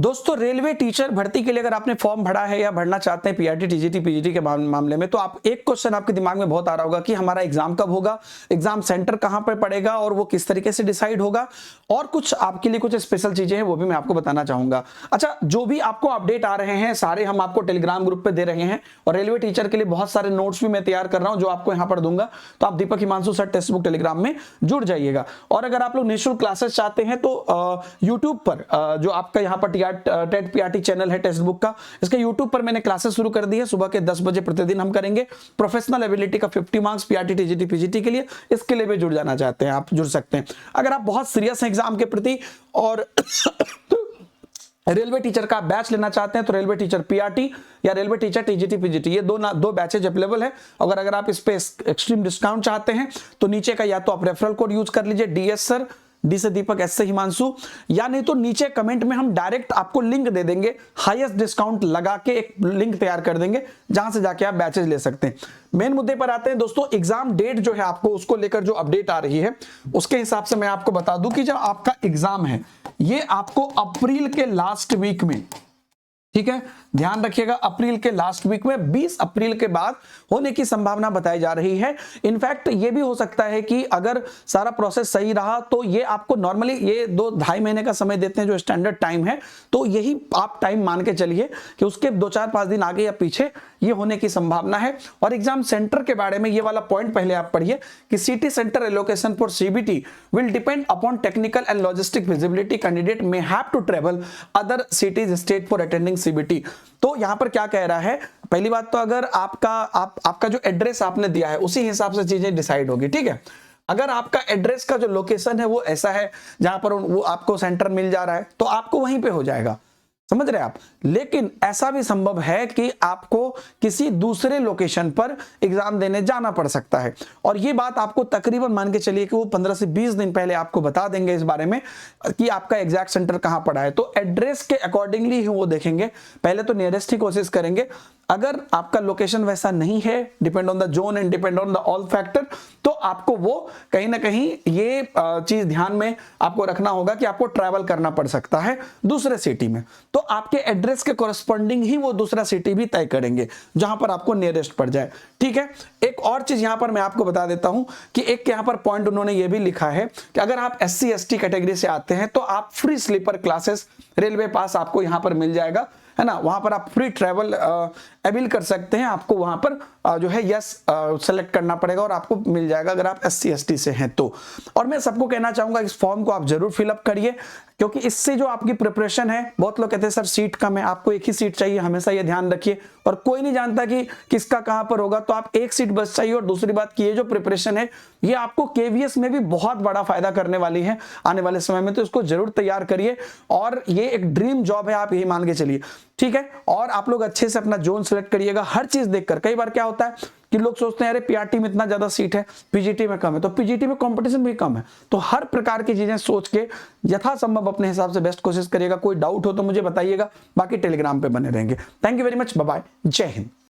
दोस्तों railway teacher भर्ती के लिए अगर आपने फॉर्म भरा है या भरना चाहते हैं पीआरटी टीजीटी पीजीटी के मामले में, तो आप एक क्वेश्चन आपके दिमाग में बहुत आ रहा होगा कि हमारा एग्जाम कब होगा, एग्जाम सेंटर कहां पर पड़ेगा और वो किस तरीके से डिसाइड होगा, और कुछ आपके लिए कुछ स्पेशल चीजें हैं वो भी मैं आपको बताना चाहूंगा। अच्छा, जो भी आपको अपडेट आ रहे हैं सारे हम आपको टेलीग्राम ग्रुप पे दे रहे हैं, और रेलवे टीचर के लिए बहुत सारे नोट्स भी मैं तैयार कर रहा हूं जो आपको यहां पर दूंगा। तो आप Deepak Himanshu sir textbook Telegram में जुड़ जाइएगा। और अगर आप लोग निःशुल्क क्लासेस चाहते हैं तो यूट्यूब पर जो आपका यहाँ पर टेट पीआरटी चैनल है टेक्स्ट बुक का, इसके यूट्यूब पर मैंने क्लासेस शुरू कर दी है। सुबह के 10 बजे प्रतिदिन हम करेंगे प्रोफेशनल एबिलिटी का 50 मार्क्स पीआरटी टीजीटी पीजीटी के लिए। इसके लिए भी जुड़ जाना चाहते हैं आप जुड़ सकते हैं। अगर आप बहुत सीरियस हैं एग्जाम के प्रति और रेलवे टीचर का बैच लेना चाहते हैं तो रेलवे टीचर पीआरटी या रेलवे टीचर टीजीटी पीजीटी ये दो बैचेज अवेलेबल है। अगर आप इस पे एक्सट्रीम डिस्काउंट चाहते हैं तो नीचे का या तो आप रेफरल कोड यूज कर लीजिए डीएस सर, डी से दीपक, एस से हिमांशु, या नहीं तो नीचे कमेंट में हम डायरेक्ट आपको लिंक दे देंगे, हाईएस्ट डिस्काउंट लगा के एक लिंक तैयार कर देंगे जहां से जाके आप बैचेज ले सकते हैं। मेन मुद्दे पर आते हैं दोस्तों, एग्जाम डेट जो है आपको उसको लेकर जो अपडेट आ रही है उसके हिसाब से मैं आपको बता दूं कि जब आपका एग्जाम है ये आपको अप्रैल के लास्ट वीक में, ठीक है, ध्यान रखिएगा, अप्रैल के लास्ट वीक में 20 अप्रैल के बाद होने की संभावना बताई जा रही है। इनफैक्ट ये भी हो सकता है कि अगर सारा प्रोसेस सही रहा तो ये आपको नॉर्मली ये 2-2.5 महीने का समय देते हैं जो स्टैंडर्ड टाइम है, तो यही आप टाइम मान के चलिए कि उसके 2-4-5 दिन आगे या पीछे ये होने की संभावना है। और एग्जाम सेंटर के बारे में ये वाला पॉइंट पहले आप पढ़िए कि city centre allocation for CBT will depend upon technical and logistic visibility, candidate may have to travel other cities state for attending CBT. तो यहां पर क्या कह रहा है, पहली बात तो अगर आपका जो एड्रेस आपने दिया है उसी हिसाब से चीजें डिसाइड होगी, ठीक है। अगर आपका एड्रेस का जो लोकेशन है वो ऐसा है जहां पर वो आपको सेंटर मिल जा रहा है तो आपको वहीं पे हो जाएगा, समझ रहे हैं आप। लेकिन ऐसा भी संभव है कि आपको किसी दूसरे लोकेशन पर एग्जाम देने जाना पड़ सकता है, और ये बात आपको तकरीबन मान के चलिए कि वो 15 से 20 दिन पहले आपको बता देंगे इस बारे में कि आपका एग्जैक्ट सेंटर कहां पड़ा है। तो एड्रेस के अकॉर्डिंगली ही वो देखेंगे, पहले तो नियरेस्ट ही कोशिश करेंगे। अगर आपका लोकेशन वैसा नहीं है, depend on the zone and depend on the all factor, तो आपको वो कहीं ना कहीं ये चीज ध्यान में आपको रखना होगा कि आपको ट्रैवल करना पड़ सकता है दूसरे सिटी में। तो आपके एड्रेस के कॉरेस्पॉन्डिंग ही वो दूसरा सिटी भी तय करेंगे जहां पर आपको नियरेस्ट पड़ जाए, ठीक है। एक और चीज यहां पर मैं आपको बता देता हूं कि एक यहां पर पॉइंट उन्होंने ये भी लिखा है कि अगर आप SC ST कैटेगरी से आते हैं तो आप फ्री स्लीपर क्लासेस रेलवे पास आपको यहां पर मिल जाएगा, है ना। वहां पर आप फ्री ट्रैवल अवेल कर सकते हैं, आपको वहां पर जो है यस सेलेक्ट करना पड़ेगा और आपको मिल जाएगा अगर आप SC ST से हैं तो। और मैं सबको कहना चाहूंगा इस फॉर्म को आप जरूर फिलअप करिए, क्योंकि इससे जो आपकी प्रिपरेशन है, बहुत लोग कहते हैं सर सीट कम है, आपको एक ही सीट चाहिए, हमेशा ये ध्यान रखिए, और कोई नहीं जानता कि किसका कहां पर होगा, तो आप एक सीट बस चाहिए। और दूसरी बात कि ये जो प्रिपरेशन है ये आपको KVS में भी बहुत बड़ा फायदा करने वाली है आने वाले समय में, तो इसको जरूर तैयार करिए। और ये एक ड्रीम जॉब है, आप यही मान के चलिए, ठीक है। और आप लोग अच्छे से अपना जोन सेलेक्ट करिएगा, हर चीज देखकर। कई बार क्या होता है कि लोग सोचते हैं अरे पीआरटी में इतना ज्यादा सीट है, पीजीटी में कम है, तो पीजीटी में कंपटीशन भी कम है। तो हर प्रकार की चीजें सोच के यथासंभव अपने हिसाब से बेस्ट कोशिश करिएगा। कोई डाउट हो तो मुझे बताइएगा, बाकी टेलीग्राम पे बने रहेंगे। Thank you very much, bye bye, जय हिंद।